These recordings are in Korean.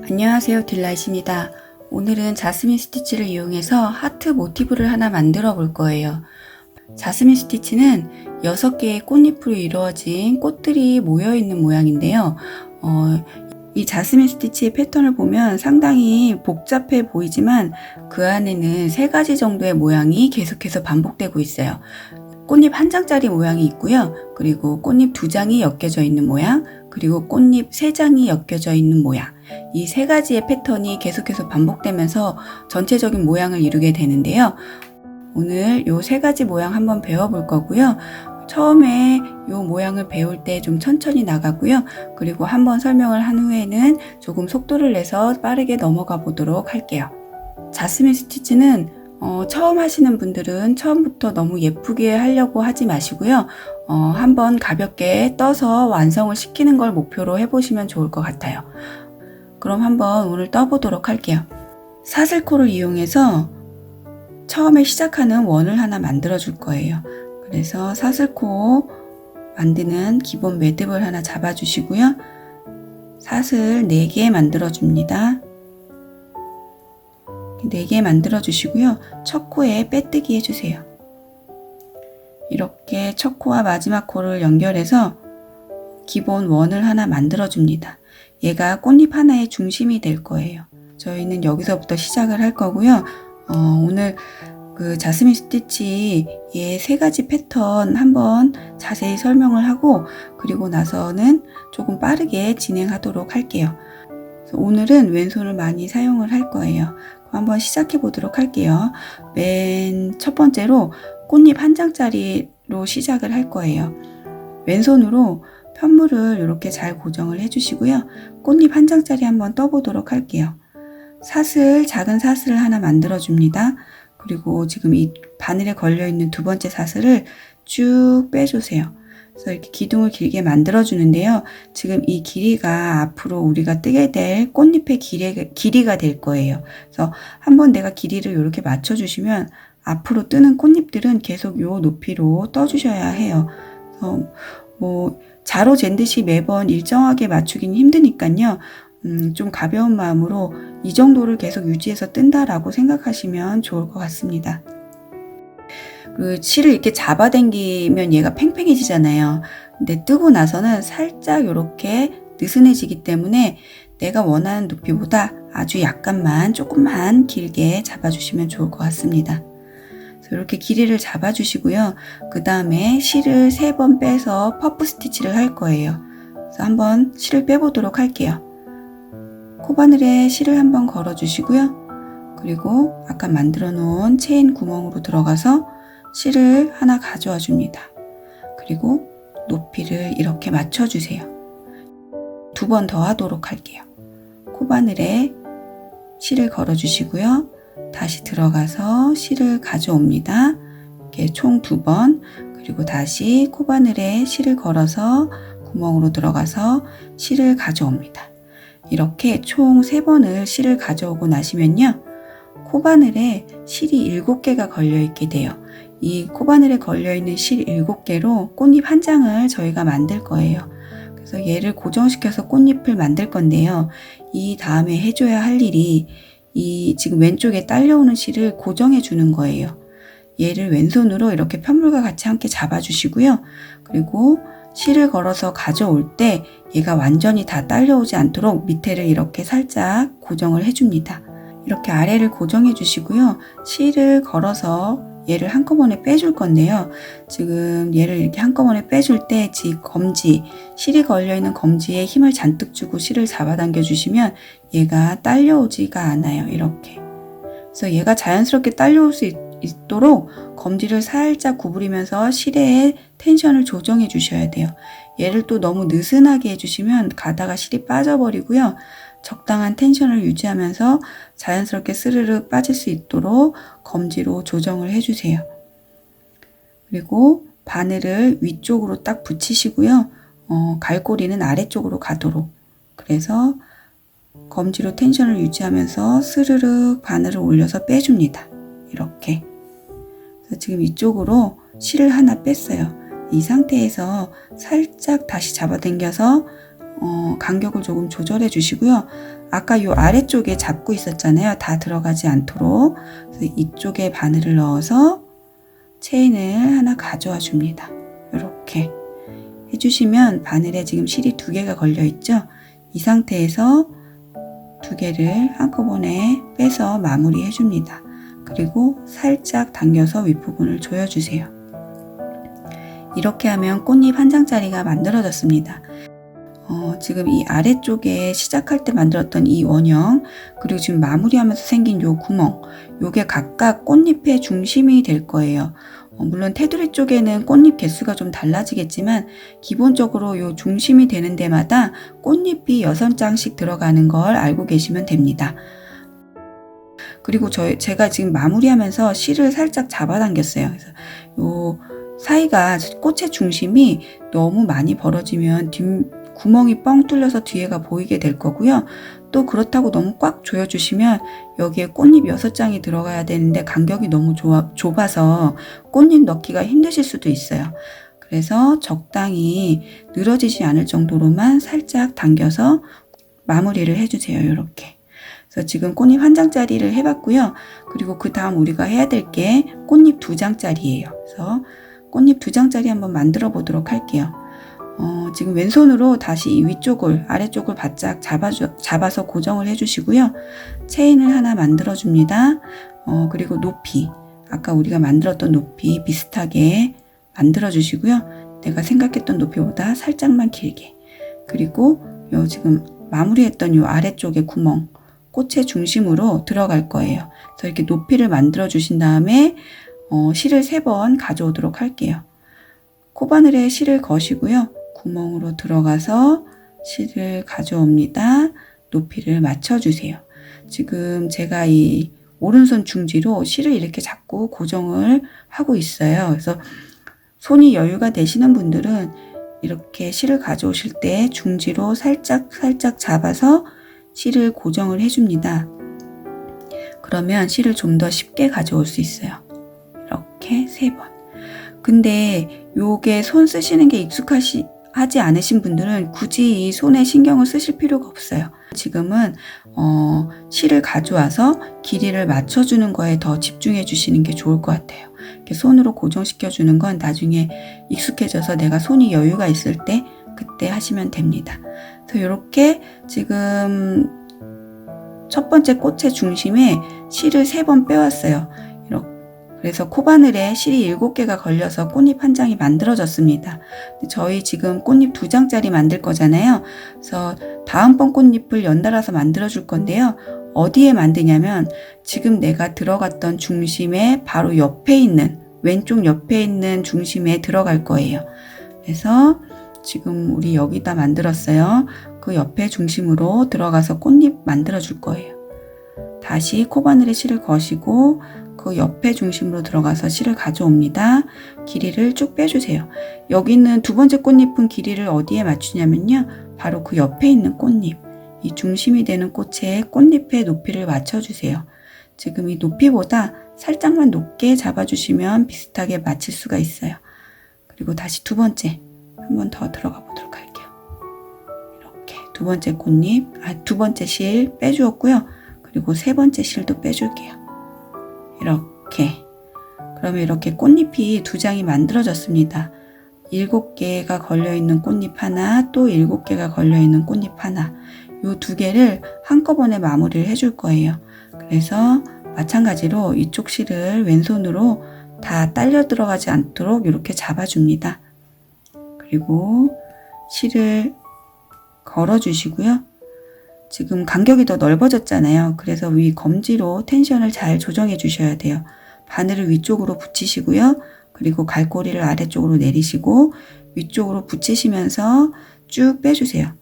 안녕하세요, 딜라잇입니다. 오늘은 자스민 스티치를 이용해서 하트 모티브를 하나 만들어 볼 거예요. 자스민 스티치는 6개의 꽃잎으로 이루어진 꽃들이 모여 있는 모양인데요. 이 자스민 스티치의 패턴을 보면 상당히 복잡해 보이지만 그 안에는 3가지 정도의 모양이 계속해서 반복되고 있어요. 꽃잎 한 장짜리 모양이 있고요. 그리고 꽃잎 2장이 엮여져 있는 모양, 그리고 꽃잎 3장이 엮여져 있는 모양. 이 3가지의 패턴이 계속해서 반복되면서 전체적인 모양을 이루게 되는데요. 오늘 이 3가지 모양 한번 배워볼 거고요. 처음에 이 모양을 배울 때 좀 천천히 나가고요. 그리고 한번 설명을 한 후에는 조금 속도를 내서 빠르게 넘어가 보도록 할게요. 자스민 스티치는 처음 하시는 분들은 처음부터 너무 예쁘게 하려고 하지 마시고요. 한번 가볍게 떠서 완성을 시키는 걸 목표로 해보시면 좋을 것 같아요. 그럼 한번 오늘 떠보도록 할게요. 사슬코를 이용해서 처음에 시작하는 원을 하나 만들어 줄 거예요. 그래서 사슬코 만드는 기본 매듭을 하나 잡아 주시고요. 사슬 4개 만들어 줍니다. 4개 만들어 주시고요. 첫 코에 빼뜨기 해주세요. 이렇게 첫 코와 마지막 코를 연결해서 기본 원을 하나 만들어 줍니다. 얘가 꽃잎 하나의 중심이 될 거예요. 저희는 여기서부터 시작을 할 거고요. 오늘 그 자스민 스티치의 3가지 패턴 한번 자세히 설명을 하고 그리고 나서는 조금 빠르게 진행하도록 할게요. 오늘은 왼손을 많이 사용을 할 거예요. 한번 시작해 보도록 할게요. 맨 첫 번째로 꽃잎 한 장짜리로 시작을 할 거예요. 왼손으로 편물을 이렇게 잘 고정을 해주시고요. 꽃잎 한 장짜리 한번 떠보도록 할게요. 작은 사슬을 하나 만들어 줍니다. 그리고 지금 이 바늘에 걸려 있는 2번째 사슬을 쭉 빼주세요. 그래서 이렇게 기둥을 길게 만들어 주는데요. 지금 이 길이가 앞으로 우리가 뜨게 될 꽃잎의 길이가 될 거예요. 그래서 한번 내가 길이를 이렇게 맞춰 주시면 앞으로 뜨는 꽃잎들은 계속 요 높이로 떠 주셔야 해요. 그래서 자로 잰 듯이 매번 일정하게 맞추기는 힘드니까요. 좀 가벼운 마음으로 이 정도를 계속 유지해서 뜬다라고 생각하시면 좋을 것 같습니다. 그 실을 이렇게 잡아당기면 얘가 팽팽해지잖아요. 근데 뜨고 나서는 살짝 이렇게 느슨해지기 때문에 내가 원하는 높이보다 아주 약간만 조금만 길게 잡아주시면 좋을 것 같습니다. 그래서 이렇게 길이를 잡아주시고요. 그 다음에 실을 3번 빼서 퍼프 스티치를 할 거예요. 그래서 한번 실을 빼보도록 할게요. 코바늘에 실을 한번 걸어주시고요. 그리고 아까 만들어 놓은 체인 구멍으로 들어가서 실을 하나 가져와 줍니다. 그리고 높이를 이렇게 맞춰주세요. 2번 더 하도록 할게요. 코바늘에 실을 걸어주시고요. 다시 들어가서 실을 가져옵니다. 이렇게 총 2번, 그리고 다시 코바늘에 실을 걸어서 구멍으로 들어가서 실을 가져옵니다. 이렇게 총 3번을 실을 가져오고 나시면요. 코바늘에 실이 7개가 걸려 있게 돼요. 이 코바늘에 걸려있는 실 7개로 꽃잎 한 장을 저희가 만들 거예요. 그래서 얘를 고정시켜서 꽃잎을 만들 건데요. 이 다음에 해줘야 할 일이 이 지금 왼쪽에 딸려오는 실을 고정해 주는 거예요. 얘를 왼손으로 이렇게 편물과 같이 함께 잡아주시고요. 그리고 실을 걸어서 가져올 때 얘가 완전히 다 딸려오지 않도록 밑에를 이렇게 살짝 고정을 해줍니다. 이렇게 아래를 고정해 주시고요. 실을 걸어서 얘를 한꺼번에 빼줄 건데요. 지금 얘를 이렇게 한꺼번에 빼줄 때 실이 걸려있는 검지에 힘을 잔뜩 주고 실을 잡아당겨 주시면 얘가 딸려오지가 않아요. 이렇게. 그래서 얘가 자연스럽게 딸려올 수 있도록 검지를 살짝 구부리면서 실의 텐션을 조정해 주셔야 돼요. 얘를 또 너무 느슨하게 해주시면 가다가 실이 빠져버리고요. 적당한 텐션을 유지하면서 자연스럽게 스르륵 빠질 수 있도록 검지로 조정을 해주세요. 그리고 바늘을 위쪽으로 딱 붙이시고요. 갈고리는 아래쪽으로 가도록. 그래서 검지로 텐션을 유지하면서 스르륵 바늘을 올려서 빼줍니다. 이렇게. 그래서 지금 이쪽으로 실을 하나 뺐어요. 이 상태에서 살짝 다시 잡아당겨서 간격을 조금 조절해 주시고요. 아까 요 아래쪽에 잡고 있었잖아요. 다 들어가지 않도록. 그래서 이쪽에 바늘을 넣어서 체인을 하나 가져와 줍니다. 이렇게 해주시면 바늘에 지금 실이 2개가 걸려 있죠. 이 상태에서 2개를 한꺼번에 빼서 마무리해 줍니다. 그리고 살짝 당겨서 윗부분을 조여주세요. 이렇게 하면 꽃잎 한 장짜리가 만들어졌습니다. 지금 이 아래쪽에 시작할 때 만들었던 이 원형, 그리고 지금 마무리하면서 생긴 요 구멍, 요게 각각 꽃잎의 중심이 될 거예요. 물론 테두리 쪽에는 꽃잎 개수가 좀 달라지겠지만 기본적으로 요 중심이 되는 데마다 꽃잎이 6장씩 들어가는 걸 알고 계시면 됩니다. 그리고 제가 지금 마무리하면서 실을 살짝 잡아당겼어요. 그래서 요 사이가 꽃의 중심이 너무 많이 벌어지면 구멍이 뻥 뚫려서 뒤에가 보이게 될 거고요. 또 그렇다고 너무 꽉 조여주시면 여기에 꽃잎 6장이 들어가야 되는데 간격이 너무 좁아서 꽃잎 넣기가 힘드실 수도 있어요. 그래서 적당히 늘어지지 않을 정도로만 살짝 당겨서 마무리를 해주세요. 이렇게. 그래서 지금 꽃잎 1장짜리를 해봤고요. 그리고 그 다음 우리가 해야 될 게 꽃잎 2장짜리예요. 그래서 꽃잎 2장짜리 한번 만들어 보도록 할게요. 지금 왼손으로 다시 이 위쪽을 아래쪽을 바짝 잡아서 고정을 해주시고요. 체인을 하나 만들어 줍니다. 그리고 높이, 아까 우리가 만들었던 높이 비슷하게 만들어 주시고요. 내가 생각했던 높이보다 살짝만 길게. 그리고 요 지금 마무리했던 요 아래쪽에 구멍, 꽃의 중심으로 들어갈 거예요. 그래서 이렇게 높이를 만들어 주신 다음에 실을 3번 가져오도록 할게요. 코바늘에 실을 거시고요. 구멍으로 들어가서 실을 가져옵니다. 높이를 맞춰주세요. 지금 제가 이 오른손 중지로 실을 이렇게 잡고 고정을 하고 있어요. 그래서 손이 여유가 되시는 분들은 이렇게 실을 가져오실 때 중지로 살짝 잡아서 실을 고정을 해줍니다. 그러면 실을 좀 더 쉽게 가져올 수 있어요. 이렇게 3번. 근데 요게 손 쓰시는 게 하지 않으신 분들은 굳이 이 손에 신경을 쓰실 필요가 없어요. 지금은 실을 가져와서 길이를 맞춰주는 거에 더 집중해 주시는 게 좋을 것 같아요. 이렇게 손으로 고정시켜 주는 건 나중에 익숙해져서 내가 손이 여유가 있을 때 그때 하시면 됩니다. 그래서 이렇게 지금 첫 번째 꽃의 중심에 실을 3번 빼왔어요. 그래서 코바늘에 실이 7개가 걸려서 꽃잎 1장이 만들어졌습니다. 저희 지금 꽃잎 2장짜리 만들 거잖아요. 그래서 다음번 꽃잎을 연달아서 만들어 줄 건데요. 어디에 만드냐면 지금 내가 들어갔던 중심에 바로 옆에 있는, 왼쪽 옆에 있는 중심에 들어갈 거예요. 그래서 지금 우리 여기다 만들었어요. 그 옆에 중심으로 들어가서 꽃잎 만들어 줄 거예요. 다시 코바늘에 실을 거시고 그 옆에 중심으로 들어가서 실을 가져옵니다. 길이를 쭉 빼주세요. 여기는 2번째 꽃잎은 길이를 어디에 맞추냐면요. 바로 그 옆에 있는 꽃잎, 이 중심이 되는 꽃의 꽃잎의 높이를 맞춰주세요. 지금 이 높이보다 살짝만 높게 잡아주시면 비슷하게 맞출 수가 있어요. 그리고 다시 2번째 한 번 더 들어가 보도록 할게요. 이렇게 2번째 꽃잎, 2번째 실 빼주었고요. 그리고 3번째 실도 빼줄게요. 이렇게. 그러면 이렇게 꽃잎이 2장이 만들어졌습니다. 7개가 걸려있는 꽃잎 하나, 또 7개가 걸려있는 꽃잎 하나. 요 2개를 한꺼번에 마무리를 해줄 거예요. 그래서 마찬가지로 이쪽 실을 왼손으로 다 딸려 들어가지 않도록 이렇게 잡아줍니다. 그리고 실을 걸어주시고요. 지금 간격이 더 넓어졌잖아요. 그래서 위 검지로 텐션을 잘 조정해 주셔야 돼요. 바늘을 위쪽으로 붙이시고요. 그리고 갈고리를 아래쪽으로 내리시고 위쪽으로 붙이시면서 쭉 빼주세요.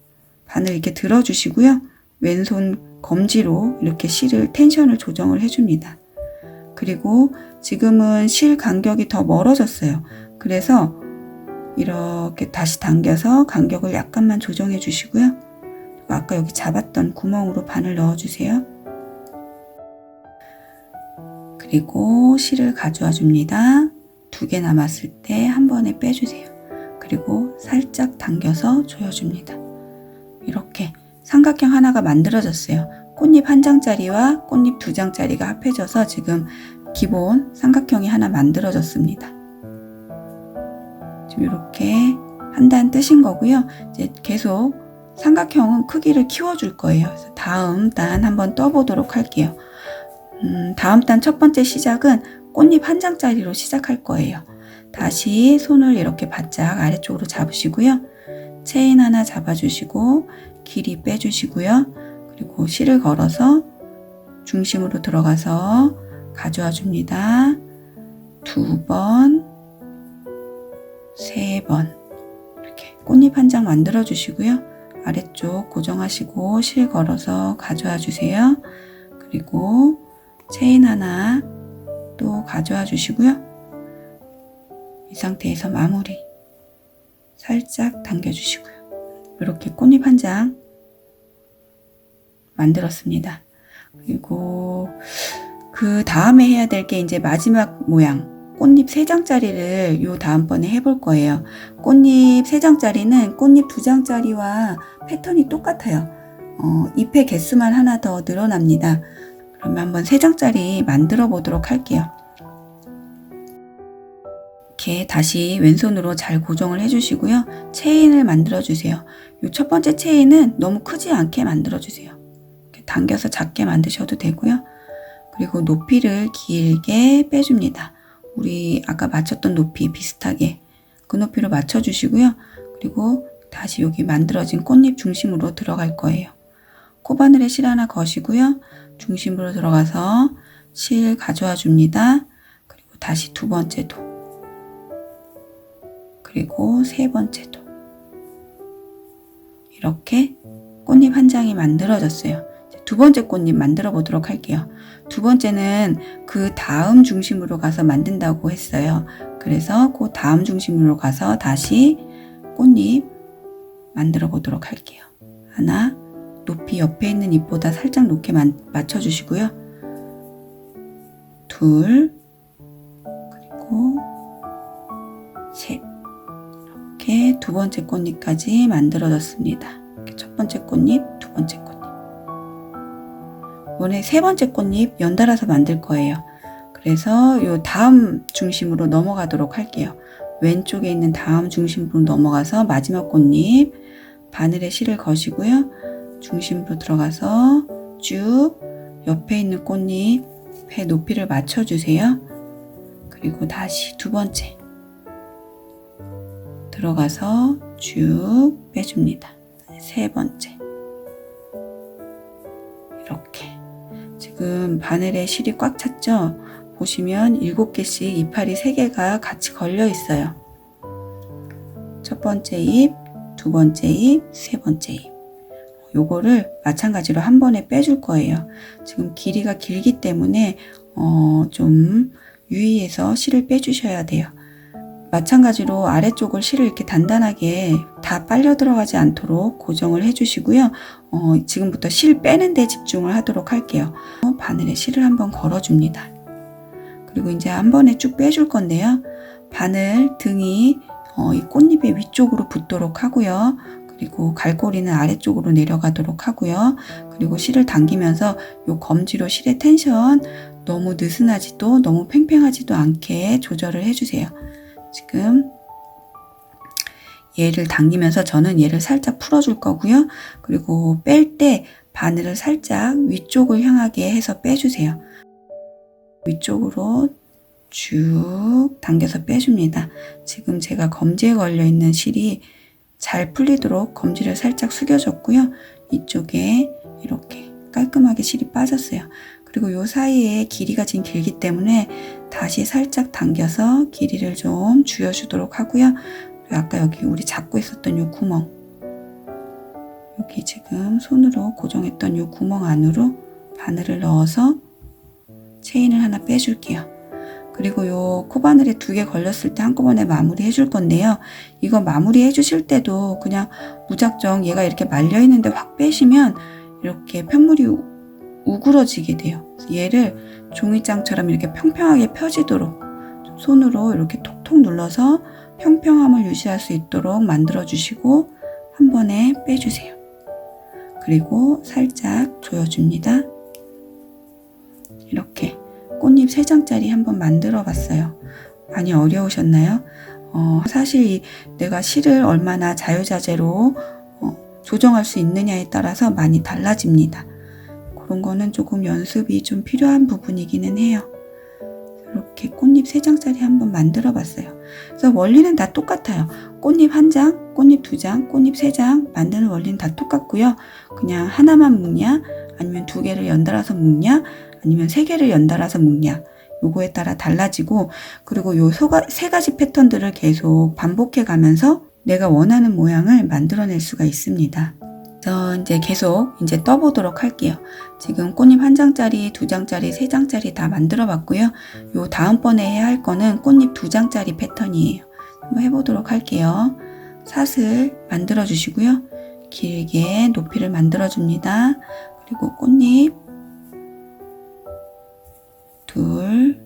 바늘 이렇게 들어주시고요. 왼손 검지로 이렇게 실을 텐션을 조정을 해줍니다. 그리고 지금은 실 간격이 더 멀어졌어요. 그래서 이렇게 다시 당겨서 간격을 약간만 조정해 주시고요. 아까 여기 잡았던 구멍으로 바늘 넣어주세요. 그리고 실을 가져와 줍니다. 2개 남았을 때 한 번에 빼주세요. 그리고 살짝 당겨서 조여줍니다. 삼각형 하나가 만들어졌어요. 꽃잎 한 장짜리와 꽃잎 두 장짜리가 합해져서 지금 기본 삼각형이 하나 만들어졌습니다. 지금 이렇게 한 단 뜨신 거고요. 이제 계속 삼각형은 크기를 키워줄 거예요. 그래서 다음 단 한번 떠보도록 할게요. 다음 단 첫 번째 시작은 꽃잎 한 장짜리로 시작할 거예요. 다시 손을 이렇게 바짝 아래쪽으로 잡으시고요. 체인 하나 잡아주시고 길이 빼주시고요. 그리고 실을 걸어서 중심으로 들어가서 가져와 줍니다. 2번, 3번 이렇게 꽃잎 한 장 만들어 주시고요. 아래쪽 고정하시고 실 걸어서 가져와 주세요. 그리고 체인 하나 또 가져와 주시고요. 이 상태에서 마무리 살짝 당겨 주시고요. 이렇게 꽃잎 한 장 만들었습니다. 그리고 그 다음에 해야 될 게 이제 마지막 모양 꽃잎 3장짜리를 요 다음번에 해볼 거예요. 꽃잎 3장짜리는 꽃잎 2장짜리와 패턴이 똑같아요. 잎의 개수만 하나 더 늘어납니다. 그러면 한번 3장짜리 만들어 보도록 할게요. 이렇게 다시 왼손으로 잘 고정을 해주시고요. 체인을 만들어 주세요. 요 첫 번째 체인은 너무 크지 않게 만들어 주세요. 이렇게 당겨서 작게 만드셔도 되고요. 그리고 높이를 길게 빼줍니다. 우리 아까 맞췄던 높이 비슷하게 그 높이로 맞춰 주시고요. 그리고 다시 여기 만들어진 꽃잎 중심으로 들어갈 거예요. 코바늘에 실 하나 거시고요. 중심으로 들어가서 실 가져와 줍니다. 그리고 다시 두 번째도 그리고 세 번째도 이렇게 꽃잎 한 장이 만들어졌어요. 두 번째 꽃잎 만들어 보도록 할게요. 두 번째는 그 다음 중심으로 가서 만든다고 했어요. 그래서 그 다음 중심으로 가서 다시 꽃잎 만들어 보도록 할게요. 하나, 높이 옆에 있는 잎보다 살짝 높게 맞춰 주시고요. 둘, 그리고 셋. 이렇게 두 번째 꽃잎까지 만들어졌습니다. 이렇게 첫 번째 꽃잎, 두 번째 꽃잎. 이번에 세 번째 꽃잎 연달아서 만들 거예요. 그래서 요 다음 중심으로 넘어가도록 할게요. 왼쪽에 있는 다음 중심으로 넘어가서 마지막 꽃잎 바늘에 실을 거시고요. 중심으로 들어가서 쭉 옆에 있는 꽃잎의 높이를 맞춰주세요. 그리고 다시 두 번째 들어가서 쭉 빼줍니다. 세 번째 이렇게 지금 바늘에 실이 꽉 찼죠? 보시면 7개씩 이파리 3개가 같이 걸려 있어요. 첫 번째 잎, 두 번째 잎, 세 번째 잎. 요거를 마찬가지로 한 번에 빼줄 거예요. 지금 길이가 길기 때문에 좀 유의해서 실을 빼주셔야 돼요. 마찬가지로 아래쪽을 실을 이렇게 단단하게 다 빨려 들어가지 않도록 고정을 해주시고요. 지금부터 실 빼는 데 집중을 하도록 할게요. 바늘에 실을 한번 걸어줍니다. 그리고 이제 한 번에 쭉 빼줄 건데요. 바늘 등이 이 꽃잎의 위쪽으로 붙도록 하고요. 그리고 갈고리는 아래쪽으로 내려가도록 하고요. 그리고 실을 당기면서 요 검지로 실의 텐션 너무 느슨하지도 너무 팽팽하지도 않게 조절을 해주세요. 지금 얘를 당기면서 저는 얘를 살짝 풀어줄 거고요. 그리고 뺄 때 바늘을 살짝 위쪽을 향하게 해서 빼주세요. 위쪽으로 쭉 당겨서 빼줍니다. 지금 제가 검지에 걸려 있는 실이 잘 풀리도록 검지를 살짝 숙여줬고요. 이쪽에 이렇게 깔끔하게 실이 빠졌어요. 그리고 요 사이에 길이가 지금 길기 때문에 다시 살짝 당겨서 길이를 좀 줄여주도록 하고요. 그리고 아까 여기 우리 잡고 있었던 요 구멍, 여기 지금 손으로 고정했던 요 구멍 안으로 바늘을 넣어서 체인을 하나 빼줄게요. 그리고 요 코바늘에 2개 걸렸을 때 한꺼번에 마무리 해줄 건데요. 이거 마무리 해주실 때도 그냥 무작정 얘가 이렇게 말려 있는데 확 빼시면 이렇게 편물이 우그러지게 돼요. 얘를 종이장처럼 이렇게 평평하게 펴지도록 손으로 이렇게 톡톡 눌러서 평평함을 유지할 수 있도록 만들어 주시고 한 번에 빼주세요. 그리고 살짝 조여줍니다. 이렇게 꽃잎 3장짜리 한번 만들어 봤어요. 많이 어려우셨나요? 사실 내가 실을 얼마나 자유자재로 조정할 수 있느냐에 따라서 많이 달라집니다. 그런 거는 조금 연습이 좀 필요한 부분이기는 해요. 이렇게 꽃잎 3장짜리 한번 만들어 봤어요. 그래서 원리는 다 똑같아요. 꽃잎 1장, 꽃잎 2장, 꽃잎 3장 만드는 원리는 다 똑같고요. 그냥 하나만 묶냐, 아니면 2개를 연달아서 묶냐, 아니면 3개를 연달아서 묶냐, 요거에 따라 달라지고, 그리고 요 3가지 패턴들을 계속 반복해 가면서 내가 원하는 모양을 만들어낼 수가 있습니다. 그래서 이제 계속 떠보도록 할게요. 지금 꽃잎 1장짜리, 2장짜리, 3장짜리 다 만들어 봤고요. 요 다음번에 해야 할 거는 꽃잎 2장짜리 패턴이에요. 한번 해보도록 할게요. 사슬 만들어 주시고요. 길게 높이를 만들어 줍니다. 그리고 꽃잎 2,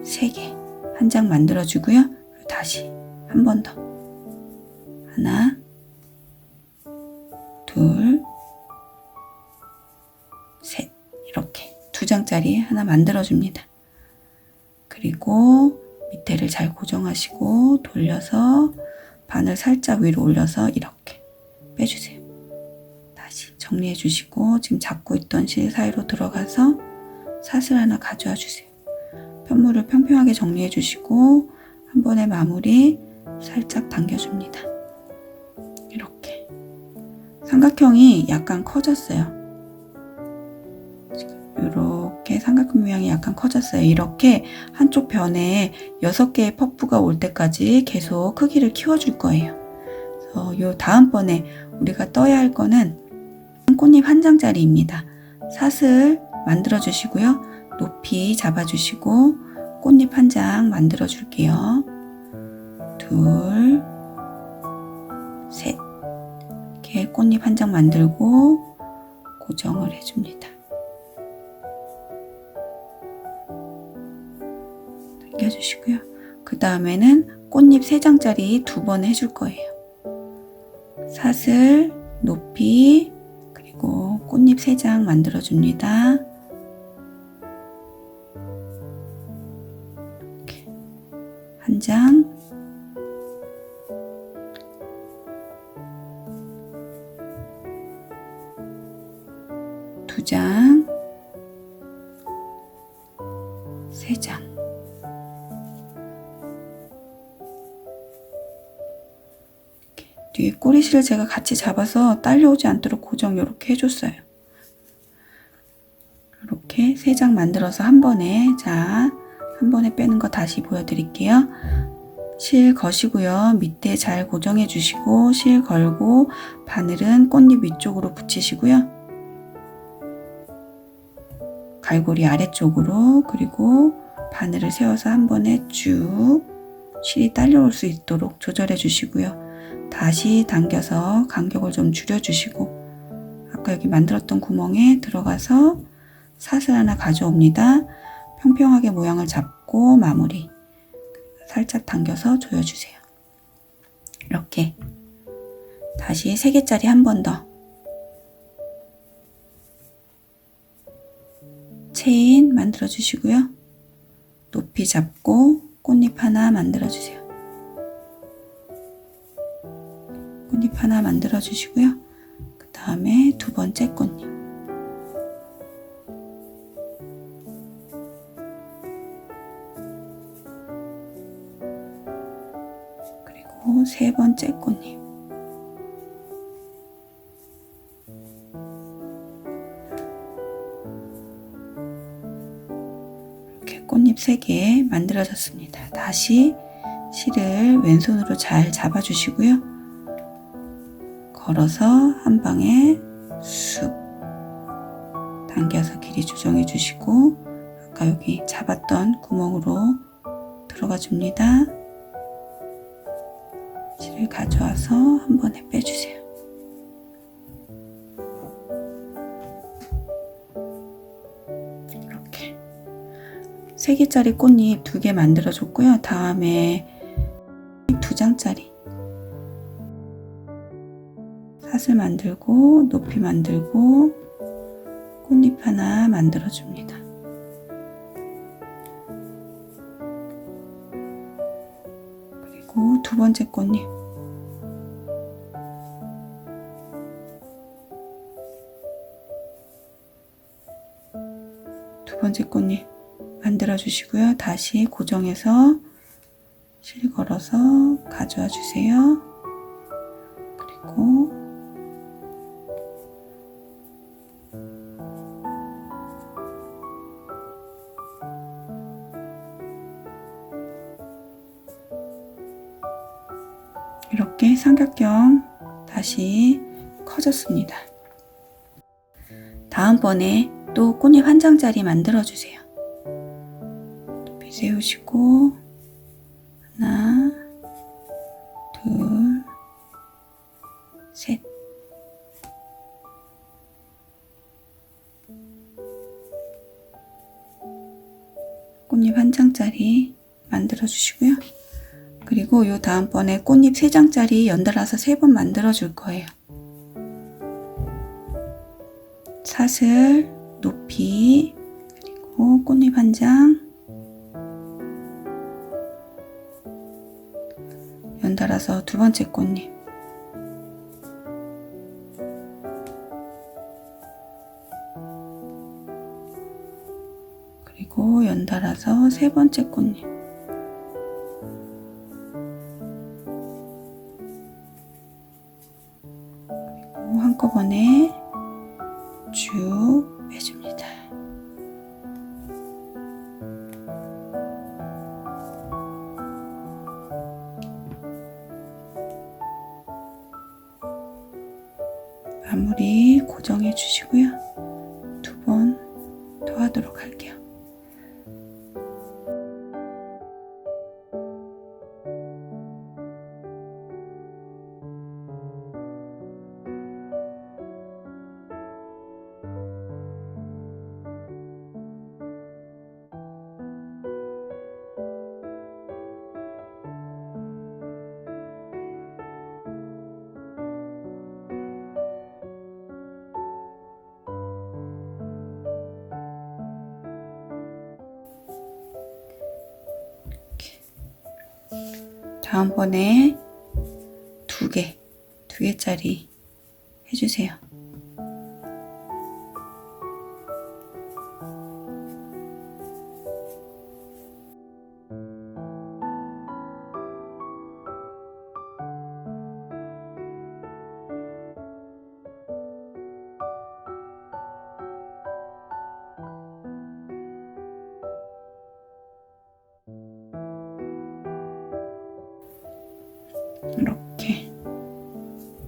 3개 한 장 만들어 주고요. 다시 한 번 더. 하나, 둘, 셋. 이렇게 2장짜리 하나 만들어 줍니다. 그리고 밑에를 잘 고정하시고 돌려서 바늘 살짝 위로 올려서 이렇게 빼주세요. 다시 정리해 주시고 지금 잡고 있던 실 사이로 들어가서 사슬 하나 가져와 주세요. 편물을 평평하게 정리해 주시고 한 번에 마무리 살짝 당겨줍니다. 이렇게 삼각형이 약간 커졌어요. 이렇게 삼각형 모양이 약간 커졌어요. 이렇게 한쪽 변에 6개의 퍼프가 올 때까지 계속 크기를 키워줄 거예요. 그래서 요 다음번에 우리가 떠야 할 거는 꽃잎 1장짜리입니다. 사슬 만들어 주시고요. 높이 잡아 주시고 꽃잎 1장 만들어 줄게요. 2, 셋. 이렇게 꽃잎 1장 만들고 고정을 해줍니다. 당겨주시고요. 그 다음에는 꽃잎 3장짜리 2번 해줄 거예요. 사슬, 높이, 그리고 꽃잎 3장 만들어 줍니다. 이렇게 한 장, 두 장, 3장. 뒤에 꼬리실을 제가 같이 잡아서 딸려오지 않도록 고정 이렇게 해줬어요. 이렇게 3장 만들어서 한 번에, 자, 한 번에 빼는 거 다시 보여드릴게요. 실 거시고요. 밑에 잘 고정해 주시고 실 걸고 바늘은 꽃잎 위쪽으로 붙이시고요. 갈고리 아래쪽으로, 그리고 바늘을 세워서 한 번에 쭉 실이 딸려올 수 있도록 조절해 주시고요. 다시 당겨서 간격을 좀 줄여주시고 아까 여기 만들었던 구멍에 들어가서 사슬 하나 가져옵니다. 평평하게 모양을 잡고 마무리. 살짝 당겨서 조여주세요. 이렇게 다시 3개짜리 한 번 더. 체인 만들어 주시고요. 높이 잡고 꽃잎 하나 만들어 주세요. 꽃잎 하나 만들어 주시고요. 그 다음에 2번째 꽃잎. 그리고 3번째 꽃잎. 이렇게 꽃잎 3개 만들어졌습니다. 다시 실을 왼손으로 잘 잡아 주시고요. 걸어서 한 방에 쑥 당겨서 길이 조정해 주시고 아까 여기 잡았던 구멍으로 들어가 줍니다. 실을 가져와서 한 번에 빼주세요. 이렇게 3개짜리 꽃잎 2개 만들어 줬고요. 다음에 2장짜리 사슬 만들고 높이 만들고 꽃잎 하나 만들어 줍니다. 그리고 두 번째 꽃잎, 두 번째 꽃잎 만들어 주시고요. 다시 고정해서 실 걸어서 가져와 주세요. 그리고 이렇게 삼각형 다시 커졌습니다. 다음번에 또 꽃잎 한 장짜리 만들어 주세요. 높이 세우시고 하나, 둘, 셋. 꽃잎 한 장짜리 만들어 주시고요. 그리고 요 다음번에 꽃잎 3장짜리 연달아서 3번 만들어 줄 거예요. 사슬, 높이, 그리고 꽃잎 한 장, 연달아서 두 번째 꽃잎, 그리고 연달아서 세 번째 꽃잎, 그리고 한꺼번에 쭉 빼줍니다. 마무리 고정해 주시고요. 두 번 더 하도록 할게요. 다음번에 두 개짜리 해주세요. 이렇게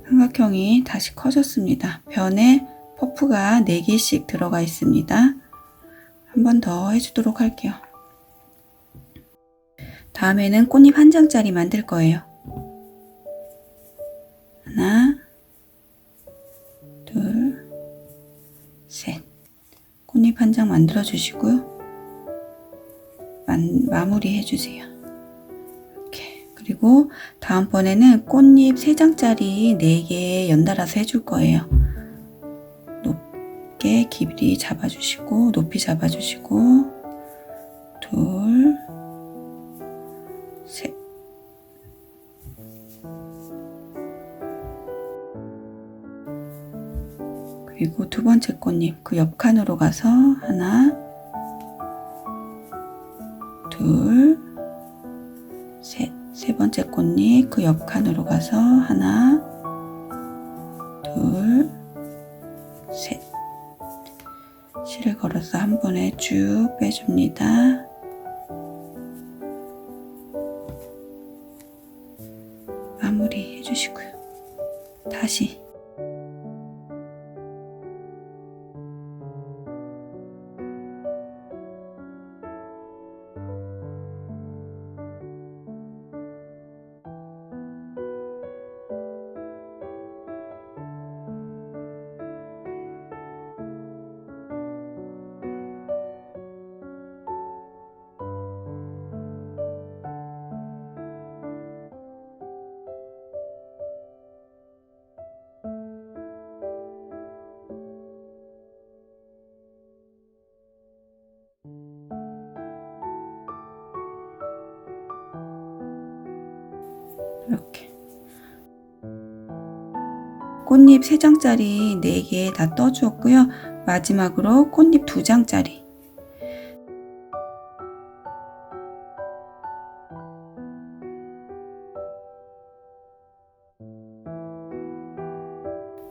삼각형이 다시 커졌습니다. 변에 퍼프가 4개씩 들어가 있습니다. 한 번 더 해주도록 할게요. 다음에는 꽃잎 한 장짜리 만들 거예요. 하나, 둘, 셋. 꽃잎 한 장 만들어 주시고요. 마무리 해주세요. 그리고 다음번에는 꽃잎 3장짜리 4개 연달아서 해줄 거예요. 높게 길이 잡아주시고 높이 잡아주시고 둘, 셋. 그리고 두 번째 꽃잎 그 옆 칸으로 가서 하나, 둘, 셋. 세 번째 꽃잎 그 옆 칸으로 가서 하나, 둘, 셋. 실을 걸어서 한 번에 쭉 빼줍니다. 마무리 해주시고요. 다시 꽃잎 3장짜리 4개 다 떠주었고요. 마지막으로 꽃잎 2장짜리.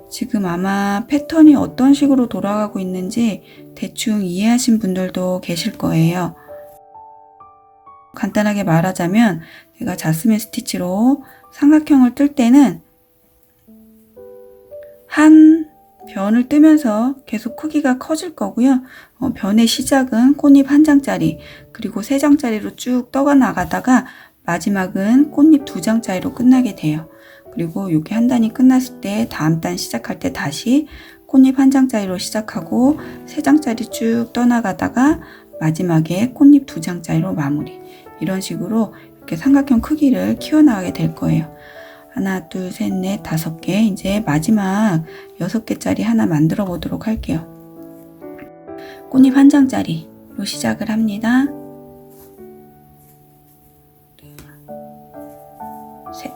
지금 아마 패턴이 어떤 식으로 돌아가고 있는지 대충 이해하신 분들도 계실 거예요. 간단하게 말하자면 제가 자스민 스티치로 삼각형을 뜰 때는 한 변을 뜨면서 계속 크기가 커질 거고요. 변의 시작은 꽃잎 1장짜리, 그리고 3장짜리로 쭉 떠가 나가다가 마지막은 꽃잎 2장짜리로 끝나게 돼요. 그리고 이렇게 한 단이 끝났을 때 다음 단 시작할 때 다시 꽃잎 1장짜리로 시작하고 3장짜리 쭉 떠나가다가 마지막에 꽃잎 2장짜리로 마무리. 이런 식으로 이렇게 삼각형 크기를 키워나가게 될 거예요. 하나, 둘, 셋, 넷, 5개. 이제 마지막 6개짜리 하나 만들어 보도록 할게요. 꽃잎 1장짜리로 시작을 합니다. 셋.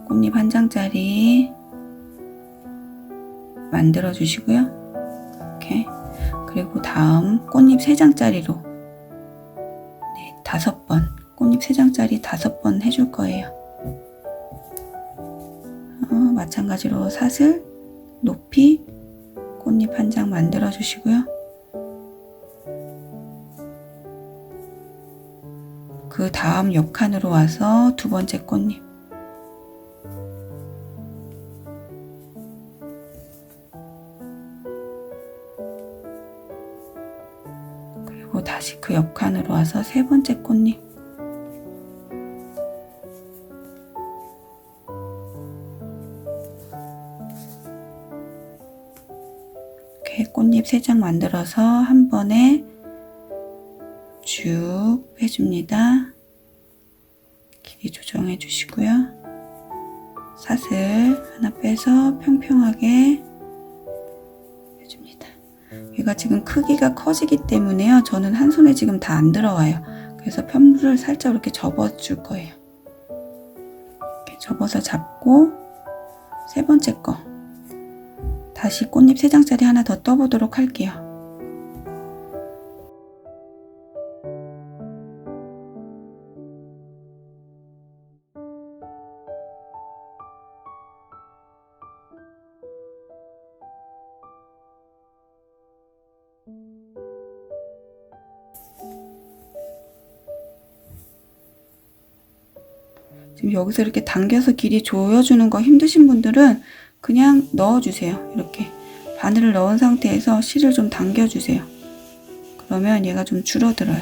꽃잎 1장짜리 만들어 주시고요. 이렇게. 그리고 다음 꽃잎 3장짜리로 5번. 꽃잎 3장짜리 5번 해줄 거예요. 마찬가지로 사슬, 높이, 꽃잎 1장 만들어 주시고요. 그 다음 옆칸으로 와서 2번째 꽃잎. 그리고 다시 그 옆칸으로 와서 3번째 꽃잎. 이렇게 꽃잎 3장 만들어서 한 번에 쭉 해줍니다. 길이 조정해 주시고요. 사슬 하나 빼서 평평하게 해줍니다. 얘가 지금 크기가 커지기 때문에요. 저는 한 손에 지금 다 안 들어와요. 그래서 편물을 살짝 이렇게 접어 줄 거예요. 이렇게 접어서 잡고 3번째 거 다시 꽃잎 3장짜리 하나 더 떠보도록 할게요. 지금 여기서 이렇게 당겨서 길이 조여주는 거 힘드신 분들은 그냥 넣어주세요. 이렇게 바늘을 넣은 상태에서 실을 좀 당겨주세요. 그러면 얘가 좀 줄어들어요.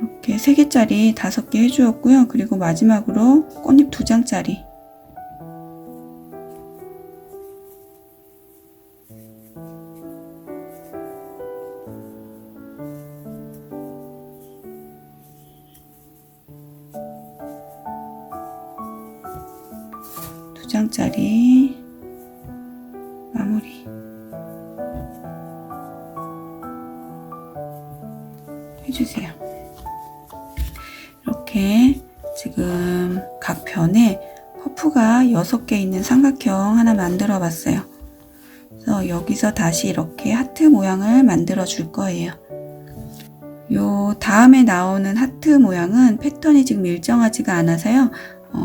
이렇게 3개짜리 5개 해주었고요. 그리고 마지막으로 꽃잎 2장짜리. 장짜리 마무리 해주세요. 이렇게 지금 각 변에 퍼프가 6개 있는 삼각형 하나 만들어 봤어요. 그래서 여기서 다시 이렇게 하트 모양을 만들어 줄 거예요. 요 다음에 나오는 하트 모양은 패턴이 지금 일정하지가 않아서요.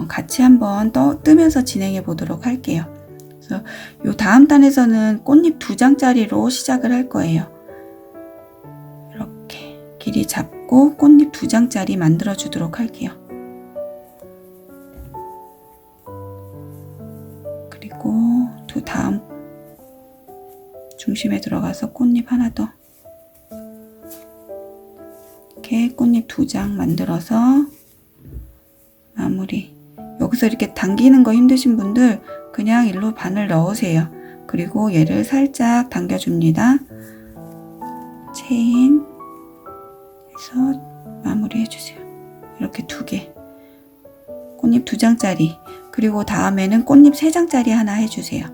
같이 한번 뜨면서 진행해 보도록 할게요. 그래서 요 다음 단에서는 꽃잎 2장짜리로 시작을 할 거예요. 이렇게 길이 잡고 꽃잎 2장짜리 만들어 주도록 할게요. 그리고 다음 중심에 들어가서 꽃잎 하나 더. 이렇게 꽃잎 2장 만들어서 마무리. 여기서 이렇게 당기는 거 힘드신 분들 그냥 일로 바늘 넣으세요. 그리고 얘를 살짝 당겨줍니다. 체인 해서 마무리 해주세요. 이렇게 2개. 꽃잎 2장짜리. 그리고 다음에는 꽃잎 3장짜리 하나 해주세요.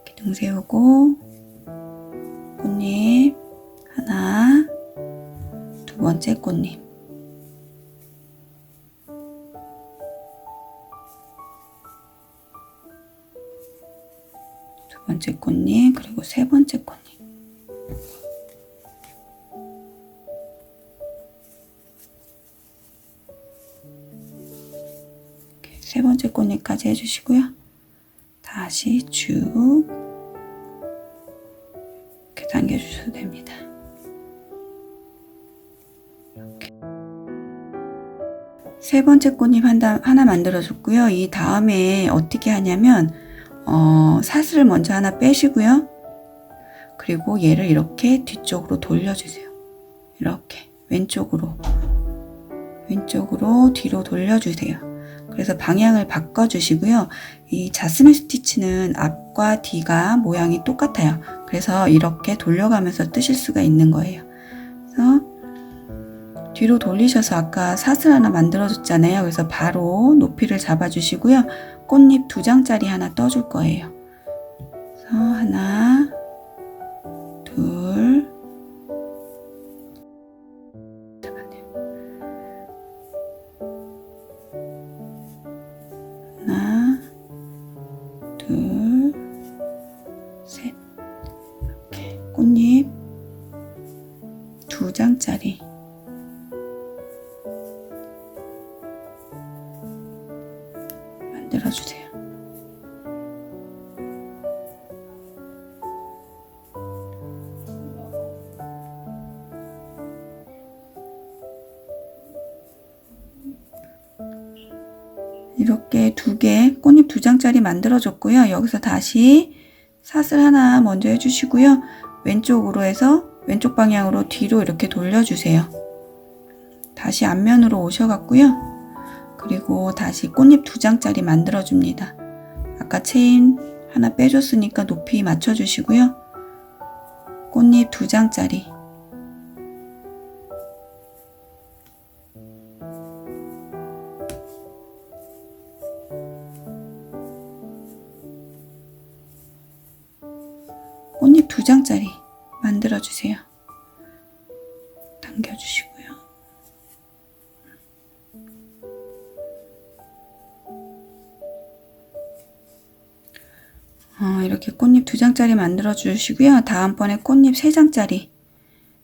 이렇게 등 세우고 꽃잎 하나, 2번째 꽃잎. 번째 꽃잎, 그리고 세 번째 꽃잎. 이렇게 세 번째 꽃잎까지 해주시고요. 다시 쭉 이렇게 당겨주셔도 됩니다. 이렇게 세 번째 꽃잎 하나 만들어줬고요. 이 다음에 어떻게 하냐면 사슬을 먼저 하나 빼시고요. 그리고 얘를 이렇게 뒤쪽으로 돌려주세요. 이렇게 왼쪽으로 뒤로 돌려주세요. 그래서 방향을 바꿔주시고요. 이 자스민 스티치는 앞과 뒤가 모양이 똑같아요. 그래서 이렇게 돌려가면서 뜨실 수가 있는 거예요. 그래서 뒤로 돌리셔서 아까 사슬 하나 만들어줬잖아요. 그래서 바로 높이를 잡아주시고요. 꽃잎 2장짜리 하나 떠줄 거예요. 그래서 하나, 둘, 하나, 둘, 셋. 이렇게 꽃잎 2장짜리 만들어주세요. 이렇게 꽃잎 2장짜리 만들어줬고요. 여기서 다시 사슬 하나 먼저 해주시고요. 왼쪽으로 해서 왼쪽 방향으로 뒤로 이렇게 돌려주세요. 다시 앞면으로 오셔갖고요. 그리고 다시 꽃잎 2장짜리 만들어줍니다. 아까 체인 하나 빼줬으니까 높이 맞춰주시고요. 꽃잎 2장짜리 꽃잎 2장짜리 만들어주세요. 당겨주시고요. 이렇게 꽃잎 2장짜리 만들어주시고요. 다음번에 꽃잎 3장짜리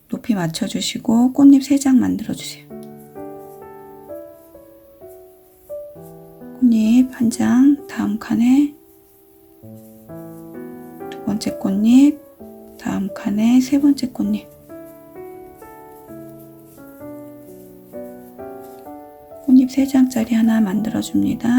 높이 맞춰주시고 꽃잎 3장 만들어주세요. 꽃잎 1장, 다음 칸에 두 번째 꽃잎, 다음 칸에 세 번째 꽃잎. 꽃잎 3장짜리 하나 만들어줍니다.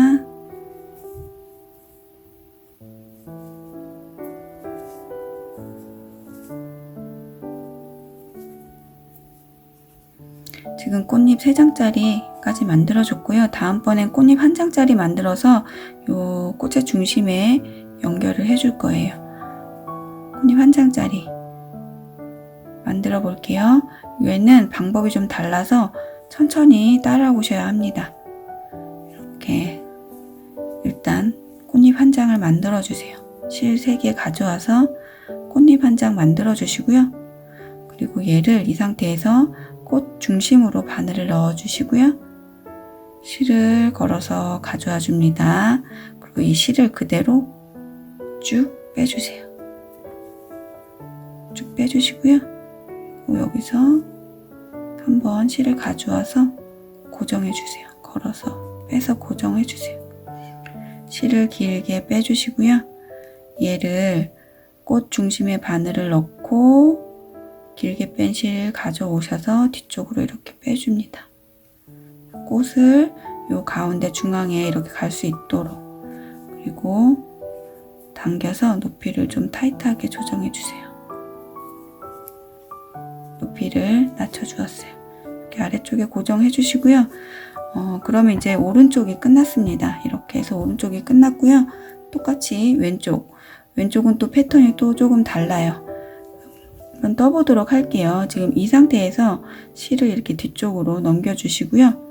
지금 꽃잎 3장짜리까지 만들어줬고요. 다음번엔 꽃잎 1장짜리 만들어서 요 꽃의 중심에 연결을 해줄 거예요. 꽃잎 1장짜리 만들어 볼게요. 얘는 방법이 좀 달라서 천천히 따라 오셔야 합니다. 이렇게 일단 꽃잎 1장을 만들어 주세요. 실 3개 가져와서 꽃잎 1장 만들어 주시고요. 그리고 얘를 이 상태에서 꽃 중심으로 바늘을 넣어 주시고요. 실을 걸어서 가져와 줍니다. 그리고 이 실을 그대로 쭉 빼주세요. 쭉 빼주시고요. 그리고 여기서 한번 실을 가져와서 고정해 주세요. 걸어서 빼서 고정해 주세요. 실을 길게 빼주시고요. 얘를 꽃 중심에 바늘을 넣고 길게 뺀 실 가져오셔서 뒤쪽으로 이렇게 빼줍니다. 꽃을 요 가운데 중앙에 이렇게 갈 수 있도록, 그리고 당겨서 높이를 좀 타이트하게 조정해 주세요. 높이를 낮춰 주었어요. 이렇게 아래쪽에 고정해 주시고요. 그러면 이제 오른쪽이 끝났습니다. 이렇게 해서 오른쪽이 끝났고요. 똑같이 왼쪽은 또 패턴이 또 조금 달라요. 한번 떠보도록 할게요. 지금 이 상태에서 실을 이렇게 뒤쪽으로 넘겨주시고요.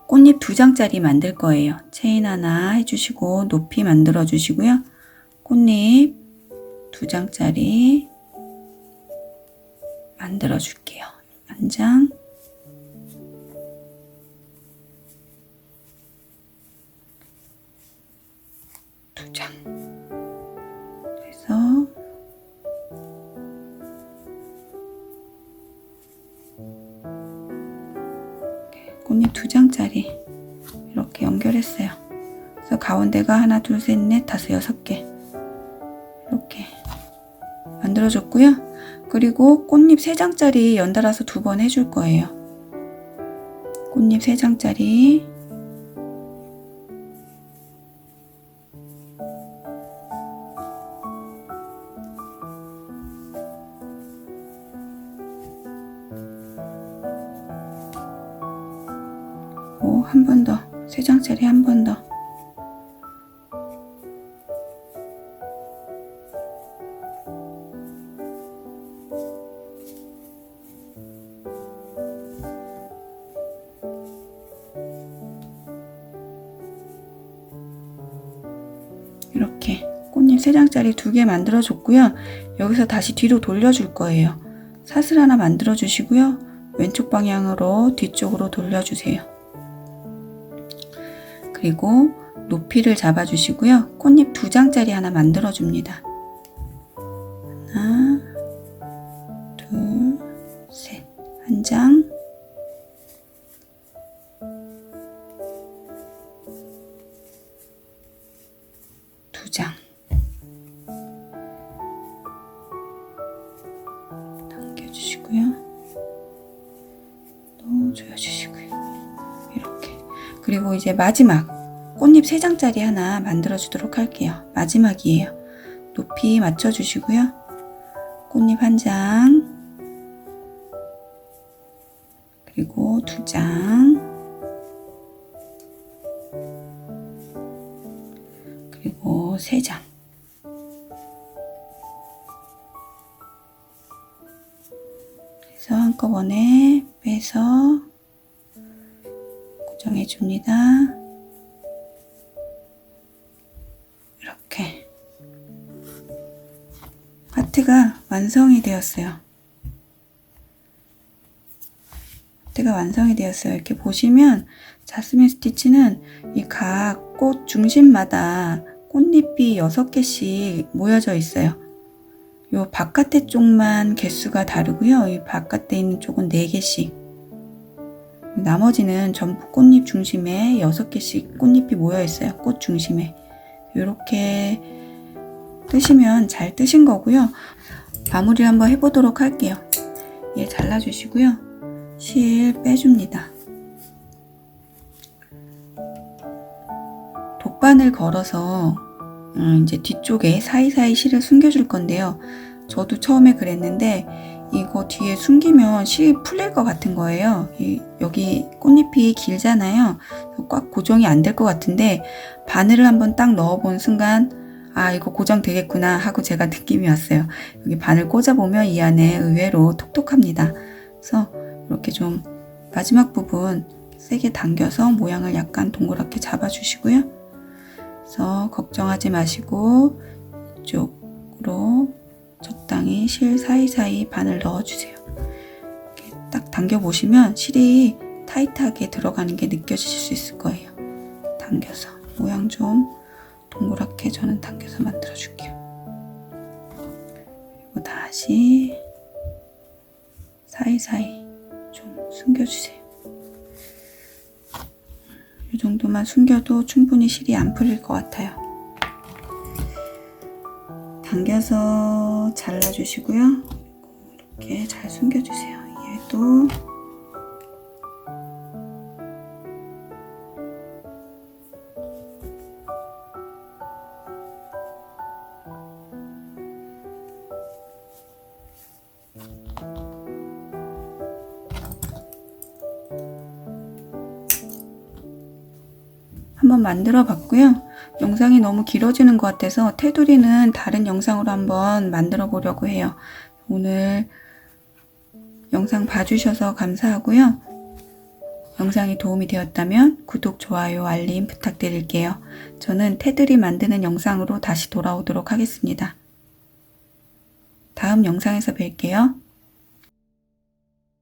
꽃잎 2장짜리 만들 거예요. 체인 하나 해주시고 높이 만들어 주시고요. 꽃잎 2장짜리 만들어 줄게요. 1장, 두 장. 이렇게 연결했어요. 그래서 가운데가 하나, 둘, 셋, 넷, 다섯, 6개 이렇게 만들어줬고요. 그리고 꽃잎 3장짜리 연달아서 2번 해줄 거예요. 꽃잎 3장짜리 한 번 더, 3장짜리 한 번 더. 이렇게 꽃잎 3장짜리 2개 만들어 줬고요. 여기서 다시 뒤로 돌려줄 거예요. 사슬 하나 만들어 주시고요. 왼쪽 방향으로 뒤쪽으로 돌려주세요. 그리고 높이를 잡아 주시고요. 꽃잎 2장짜리 하나 만들어 줍니다. 하나, 둘, 셋. 한 장, 두 장. 당겨주시고요. 또 조여주시고요. 이렇게. 그리고 이제 마지막 꽃잎 3장짜리 하나 만들어 주도록 할게요. 마지막이에요. 높이 맞춰 주시고요. 꽃잎 1장, 그리고 2장, 그리고 3장. 그래서 한꺼번에 빼서 고정해 줍니다. 이렇게 하트가 완성이 되었어요. 하트가 완성이 되었어요. 이렇게 보시면 자스민 스티치는 이 각 꽃 중심마다 꽃잎이 6개씩 모여져 있어요. 요 바깥에 쪽만 개수가 다르고요. 이 바깥에 있는 쪽은 4개씩. 나머지는 전부 꽃잎 중심에 6개씩 꽃잎이 모여 있어요. 꽃 중심에. 이렇게 뜨시면 잘 뜨신 거고요. 마무리를 한번 해보도록 할게요. 얘 잘라주시고요. 실 빼줍니다. 돗바늘 걸어서 이제 뒤쪽에 사이사이 실을 숨겨줄 건데요. 저도 처음에 그랬는데 이거 뒤에 숨기면 실이 풀릴 것 같은 거예요. 여기 꽃잎이 길잖아요. 꽉 고정이 안 될 것 같은데 바늘을 한번 딱 넣어본 순간 아 이거 고정되겠구나 하고 제가 느낌이 왔어요. 여기 바늘 꽂아보면 이 안에 의외로 톡톡합니다. 그래서 이렇게 좀 마지막 부분 세게 당겨서 모양을 약간 동그랗게 잡아주시고요. 그래서 걱정하지 마시고 이쪽으로 적당히 실 사이사이 바늘 넣어주세요. 이렇게 딱 당겨보시면 실이 타이트하게 들어가는 게 느껴지실 수 있을 거예요. 당겨서 모양 좀 동그랗게 저는 당겨서 만들어줄게요. 그리고 다시 사이사이 좀 숨겨주세요. 이 정도만 숨겨도 충분히 실이 안 풀릴 것 같아요. 당겨서 잘라주시고요. 이렇게 잘 숨겨주세요. 얘도 한번 만들어 봤고요. 영상이 너무 길어지는 것 같아서 테두리는 다른 영상으로 한번 만들어 보려고 해요. 오늘 영상 봐주셔서 감사하고요. 영상이 도움이 되었다면 구독, 좋아요, 알림 부탁드릴게요. 저는 테두리 만드는 영상으로 다시 돌아오도록 하겠습니다. 다음 영상에서 뵐게요.